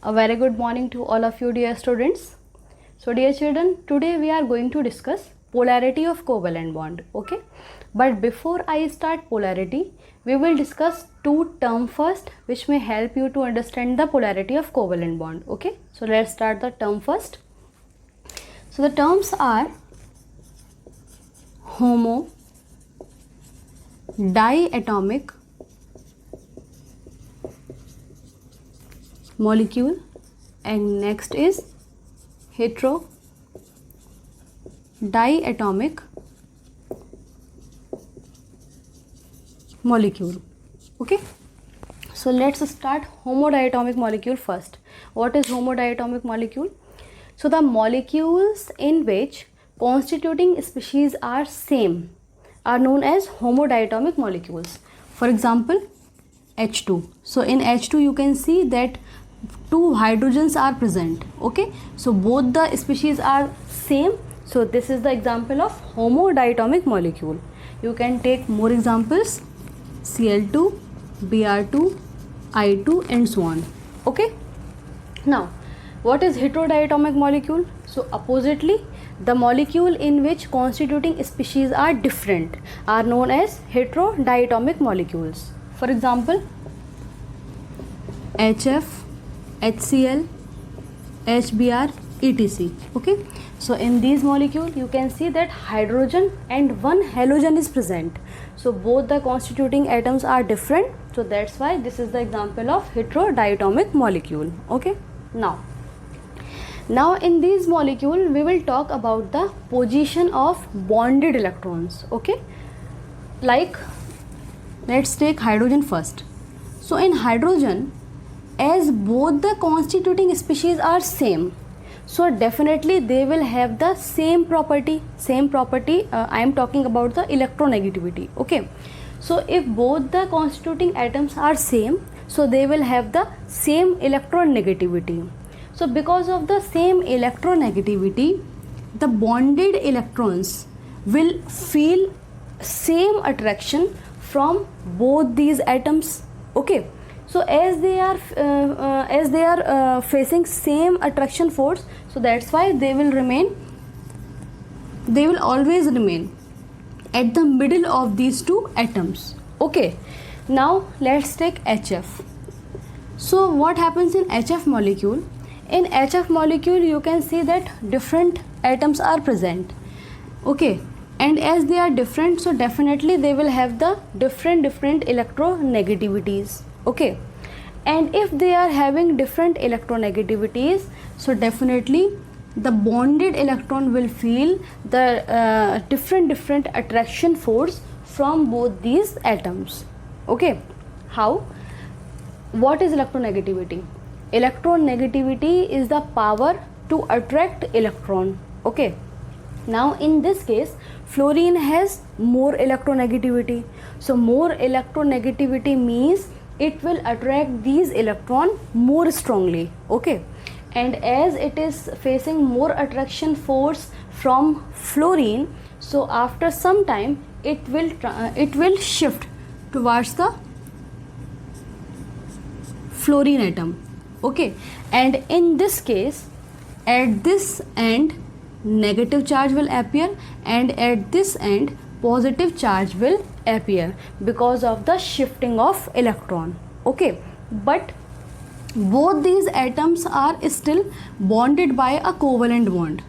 A very good morning to all of you, dear students. So dear children, today we are going to discuss polarity of covalent bond. Okay, but before I start polarity, we will discuss two terms first which may help you to understand the polarity of covalent bond. Okay, so let's start the term first. So the terms are homo, diatomic molecule, and next is hetero diatomic molecule. Okay, so let's start homodiatomic molecule first. What is homodiatomic molecule? So the molecules in which constituting species are same are known as homodiatomic molecules. For example, H2. So in H2 you can see that two hydrogens are present. Okay, so both the species are same. So this is the example of homodiatomic molecule. You can take more examples: Cl2, Br2, I2, and so on. Okay, now what is heterodiatomic molecule? So oppositely, the molecule in which constituting species are different are known as heterodiatomic molecules. For example, HF, HCl, HBr, etc. Okay, so in these molecules you can see that hydrogen and one halogen is present. So both the constituting atoms are different. So that's why this is the example of heterodiatomic molecule. Okay, now in these molecule we will talk about the position of bonded electrons. Okay, like let's take hydrogen first. So in hydrogen, as both the constituting species are same, so definitely they will have the same property. I am talking about the electronegativity. Okay, so if both the constituting atoms are same, so they will have the same electronegativity. So because of the same electronegativity, the bonded electrons will feel same attraction from both these atoms. Okay, so as they are facing same attraction force, so that's why they will always remain at the middle of these two atoms. Okay, now let's take HF. So what happens in HF molecule? In HF molecule you can see that different atoms are present. Okay, and as they are different, so definitely they will have the different electronegativities. Okay, and if they are having different electronegativities, so definitely the bonded electron will feel the different attraction force from both these atoms. Okay, how? What is electronegativity? Electronegativity is the power to attract electron. Okay, now in this case fluorine has more electronegativity. So more electronegativity means it will attract these electron more strongly. Okay, and as it is facing more attraction force from fluorine, so after some time it will shift towards the fluorine atom. Okay, and in this case at this end negative charge will appear and at this end positive charge will appear because of the shifting of electron. Okay, but both these atoms are still bonded by a covalent bond.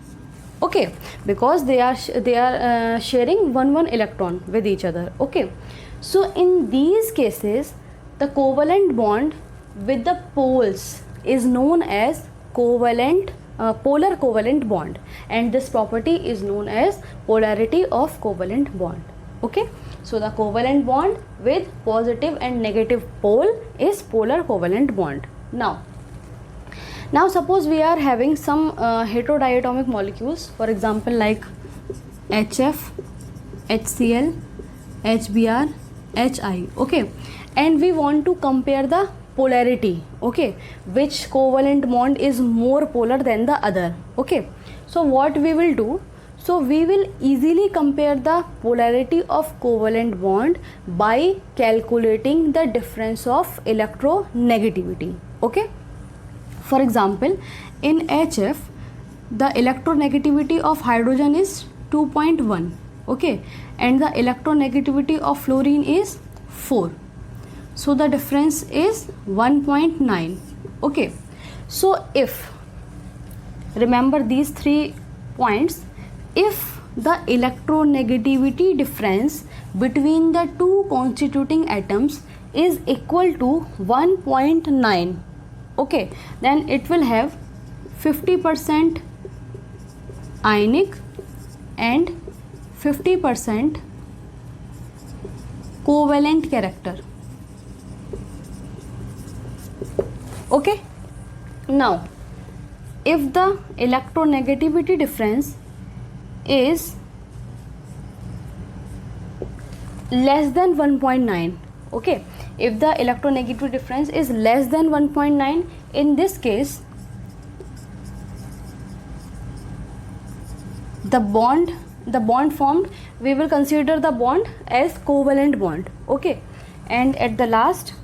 Okay, because they are sharing one electron with each other. Okay, so in these cases the covalent bond with the poles is known as polar covalent bond, and this property is known as polarity of covalent bond. Okay, so the covalent bond with positive and negative pole is polar covalent bond. Now suppose we are having some heterodiatomic molecules, for example like HF, HCl, HBr, HI. Okay, and we want to compare the polarity. Okay, which covalent bond is more polar than the other. Okay, so what we will do? So we will easily compare the polarity of covalent bond by calculating the difference of electronegativity. Okay, For example, in HF, the electronegativity of hydrogen is 2.1, okay, and the electronegativity of fluorine is 4. So the difference is 1.9. Okay, so if, remember these 3 points, if the electronegativity difference between the two constituting atoms is equal to 1.9, okay, then it will have 50% ionic and 50% covalent character. Okay, now if the electronegativity difference is less than 1.9, okay, if the electronegativity difference is less than 1.9, in this case the bond formed, we will consider the bond as covalent bond, okay, and at the last,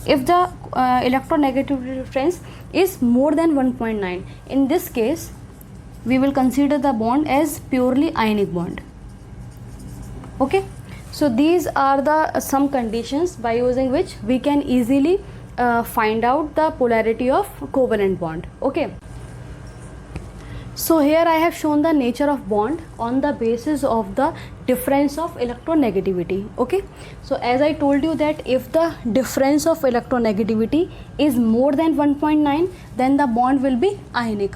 if the electronegativity difference is more than 1.9, in this case we will consider the bond as purely ionic bond. Okay, so these are the some conditions by using which we can easily find out the polarity of covalent bond. Okay, so here I have shown the nature of bond on the basis of the difference of electronegativity. Okay, so as I told you that if the difference of electronegativity is more than 1.9, then the bond will be ionic.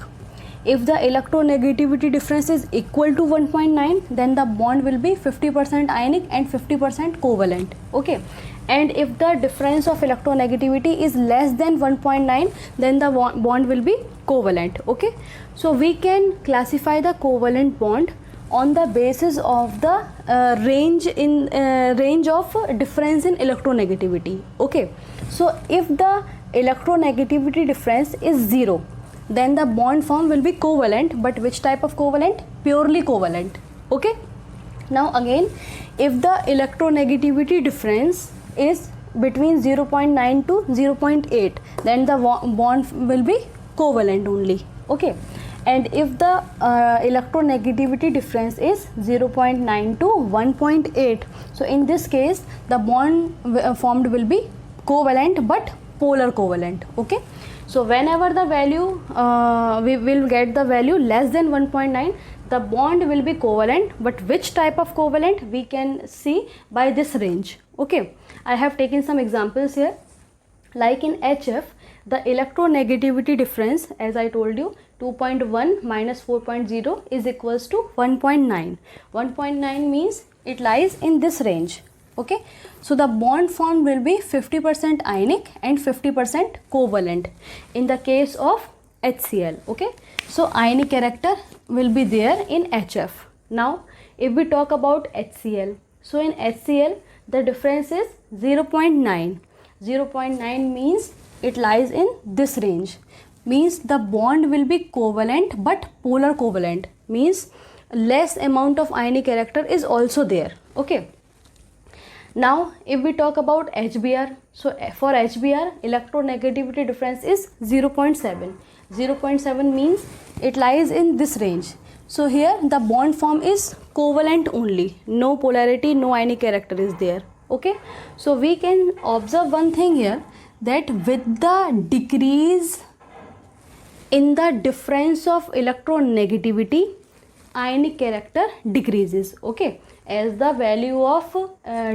If the electronegativity difference is equal to 1.9, then the bond will be 50% ionic and 50% covalent. Okay, and if the difference of electronegativity is less than 1.9, then the bond will be covalent. Okay, so we can classify the covalent bond on the basis of the range of difference in electronegativity. Okay, so if the electronegativity difference is 0, then the bond form will be covalent. But which type of covalent? Purely covalent. Okay, now again, if the electronegativity difference is between 0.9 to 0.8, then the bond will be covalent only. Okay, and if the electronegativity difference is 0.9 to 1.8, so in this case the bond formed will be covalent but polar covalent. Okay, so whenever the value we will get the value less than 1.9, the bond will be covalent. But which type of covalent we can see by this range. Okay, I have taken some examples here. Like in HF, the electronegativity difference, as I told you, 2.1 minus 4.0 is equals to 1.9. 1.9 means it lies in this range. Okay, so the bond formed will be 50% ionic and 50% covalent in the case of HCl. Okay, so ionic character will be there in HF. Now if we talk about HCl, so in HCl the difference is 0.9. 0.9 means it lies in this range, means the bond will be covalent but polar covalent, means less amount of ionic character is also there. Okay, now if we talk about HBr, so for HBr electronegativity difference is 0.7. 0.7 means it lies in this range. So here the bond form is covalent only, no polarity, no ionic character is there. Okay, so we can observe one thing here, that with the decrease in the difference of electronegativity, ionic character decreases. Okay, as the value of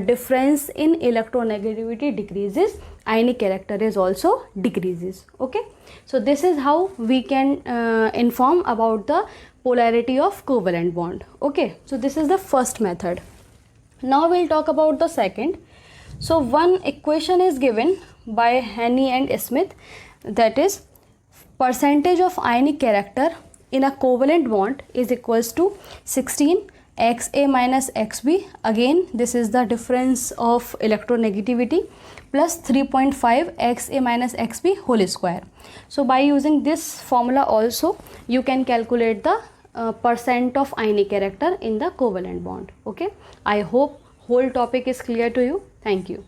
difference in electronegativity decreases, ionic character is also decreases. Okay, so this is how we can inform about the polarity of covalent bond. Okay, so this is the first method. Now we'll talk about the second. So one equation is given by Haney and Smith, that is percentage of ionic character in a covalent bond is equals to 16 Xa minus Xb. Again this is the difference of electronegativity, plus 3.5 Xa minus Xb whole square. So by using this formula also you can calculate the percent of ionic character in the covalent bond. Okay, I hope whole topic is clear to you. Thank you.